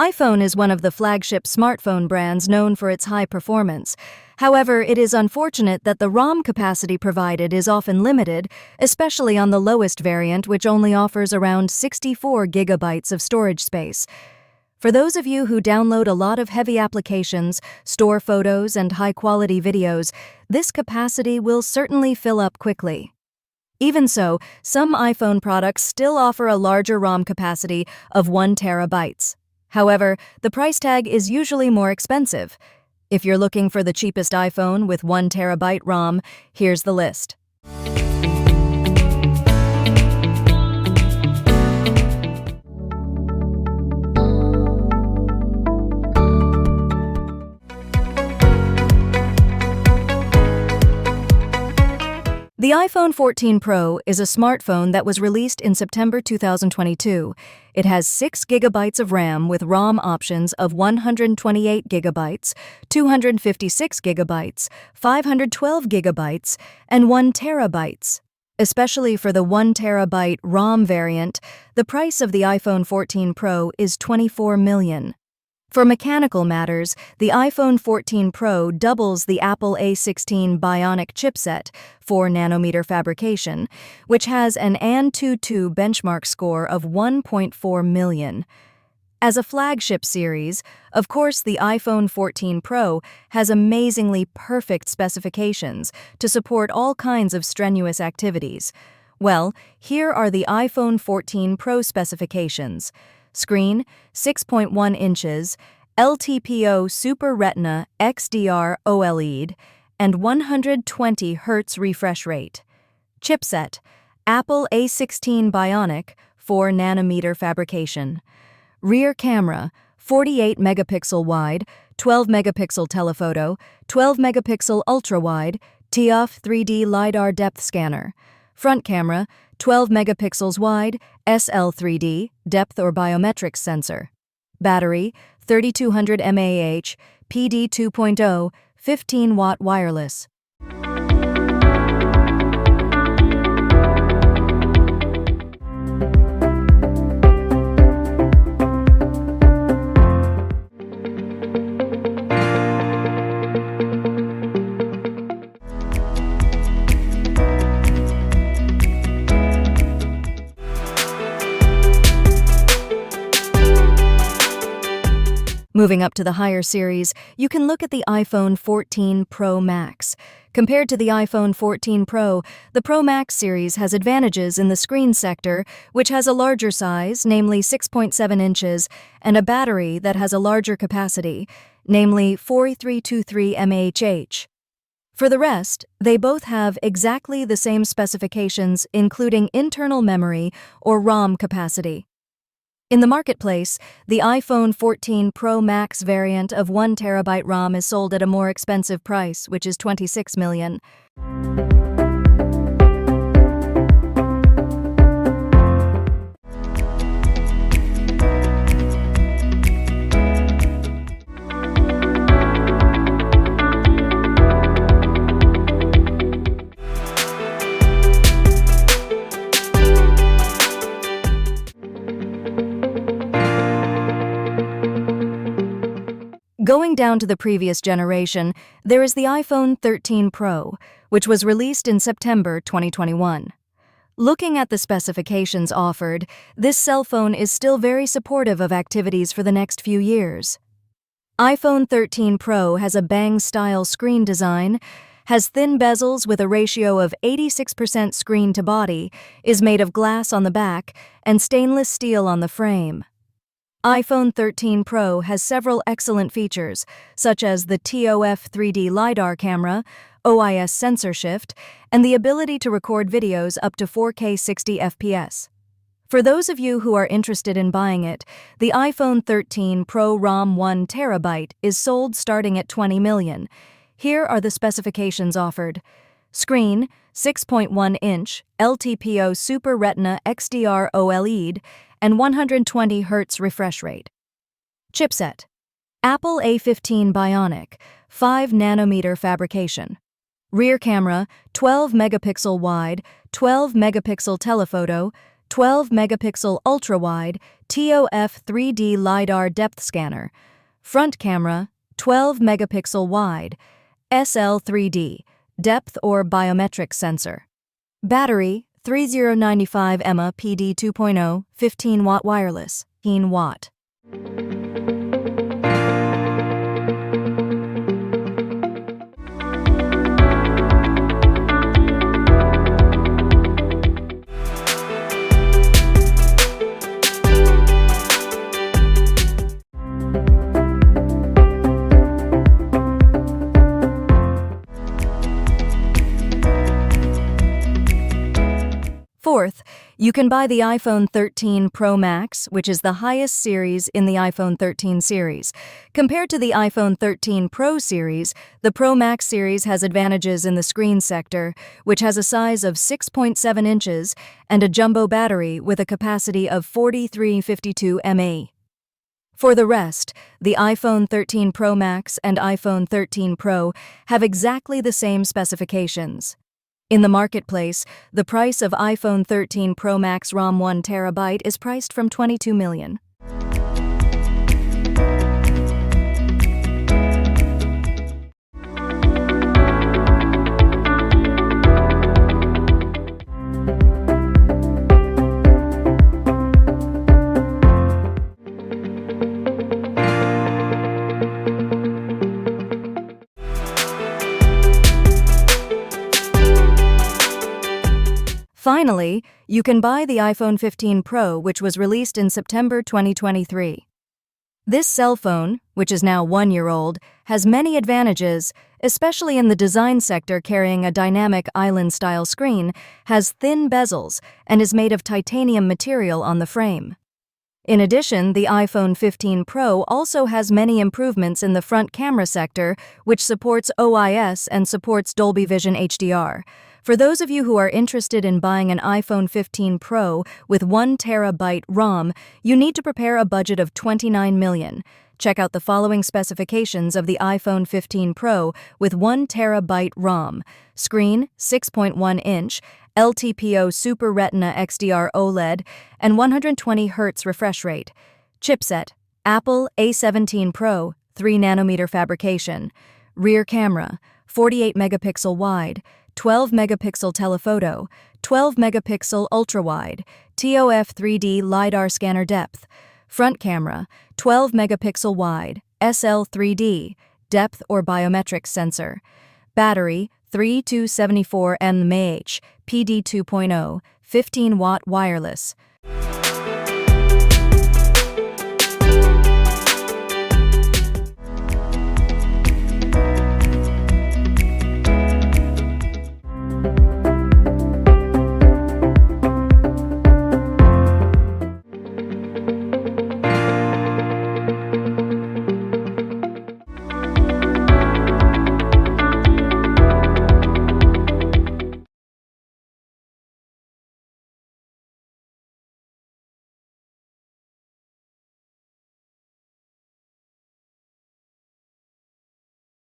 iPhone is one of the flagship smartphone brands known for its high performance. However, it is unfortunate that the ROM capacity provided is often limited, especially on the lowest variant, which only offers around 64 gigabytes of storage space. For those of you who download a lot of heavy applications, store photos, and high-quality videos, this capacity will certainly fill up quickly. Even so, some iPhone products still offer a larger ROM capacity of 1 terabytes. However, the price tag is usually more expensive. If you're looking for the cheapest iPhone with 1 terabyte ROM, here's the list. The iPhone 14 Pro is a smartphone that was released in September 2022. It has 6 gigabytes of RAM with ROM options of 128 gigabytes, 256 gigabytes, 512 gigabytes, and 1 terabytes. Especially for the 1 terabyte ROM variant, the price of the iPhone 14 Pro is $24 million. For mechanical matters, the iPhone 14 Pro doubles the Apple A16 Bionic chipset, 4nm fabrication, which has an AnTuTu benchmark score of 1.4 million. As a flagship series, of course the iPhone 14 Pro has amazingly perfect specifications to support all kinds of strenuous activities. Well, here are the iPhone 14 Pro specifications. Screen, 6.1 inches, LTPO Super Retina XDR OLED, and 120 Hz refresh rate. Chipset, Apple A16 Bionic, 4nm fabrication. Rear camera, 48 megapixel wide, 12 megapixel telephoto, 12 megapixel ultra-wide, ToF 3D LiDAR depth scanner. Front camera, 12 megapixels wide, SL3D, depth or biometrics sensor. Battery, 3200 mAh, PD 2.0, 15-watt wireless. Moving up to the higher series, you can look at the iPhone 14 Pro Max. Compared to the iPhone 14 Pro, the Pro Max series has advantages in the screen sector, which has a larger size, namely 6.7 inches, and a battery that has a larger capacity, namely 4323 mAh. For the rest, they both have exactly the same specifications, including internal memory or ROM capacity. In the marketplace, the iPhone 14 Pro Max variant of 1 terabyte ROM is sold at a more expensive price, which is $26 million. Going down to the previous generation, there is the iPhone 13 Pro, which was released in September 2021. Looking at the specifications offered, this cell phone is still very supportive of activities for the next few years. iPhone 13 Pro has a bang-style screen design, has thin bezels with a ratio of 86% screen to body, is made of glass on the back, and stainless steel on the frame. iPhone 13 Pro has several excellent features, such as the ToF 3D LiDAR camera, OIS sensor shift, and the ability to record videos up to 4K 60 FPS. For those of you who are interested in buying it, the iPhone 13 Pro ROM 1 terabyte is sold starting at $20 million. Here are the specifications offered. Screen, 6.1-inch, LTPO Super Retina XDR OLED, and 120 Hz refresh rate. Chipset, Apple A15 Bionic, 5nm fabrication. Rear camera, 12 megapixel wide, 12 megapixel telephoto, 12 megapixel ultra-wide, TOF 3D LiDAR depth scanner. Front camera, 12 megapixel wide, SL3D, depth or biometric sensor. Battery, 3095 mAh PD 2.0, 15-watt wireless, 15 watt. Fourth, you can buy the iPhone 13 Pro Max, which is the highest series in the iPhone 13 series. Compared to the iPhone 13 Pro series, the Pro Max series has advantages in the screen sector, which has a size of 6.7 inches and a jumbo battery with a capacity of 4352 mAh. For the rest, the iPhone 13 Pro Max and iPhone 13 Pro have exactly the same specifications. In the marketplace, the price of iPhone 13 Pro Max ROM 1 TB is priced from $22 million. Finally, you can buy the iPhone 15 Pro, which was released in September 2023. This cell phone, which is now 1 year old, has many advantages, especially in the design sector. Carrying a dynamic island-style screen, has thin bezels, and is made of titanium material on the frame. In addition, the iPhone 15 Pro also has many improvements in the front camera sector, which supports OIS and supports Dolby Vision HDR. For those of you who are interested in buying an iPhone 15 Pro with 1 TB ROM, you need to prepare a budget of $29 million. Check out the following specifications of the iPhone 15 Pro with 1 TB ROM. Screen, 6.1-inch, LTPO Super Retina XDR OLED, and 120 Hz refresh rate. Chipset, Apple A17 Pro, 3nm fabrication. Rear camera, 48 megapixel wide, 12 megapixel telephoto, 12 megapixel ultra-wide, TOF 3D LiDAR scanner depth. Front camera, 12 megapixel wide, SL3D, depth or biometric sensor. Battery, 3274 mAh, PD 2.0, 15-watt wireless.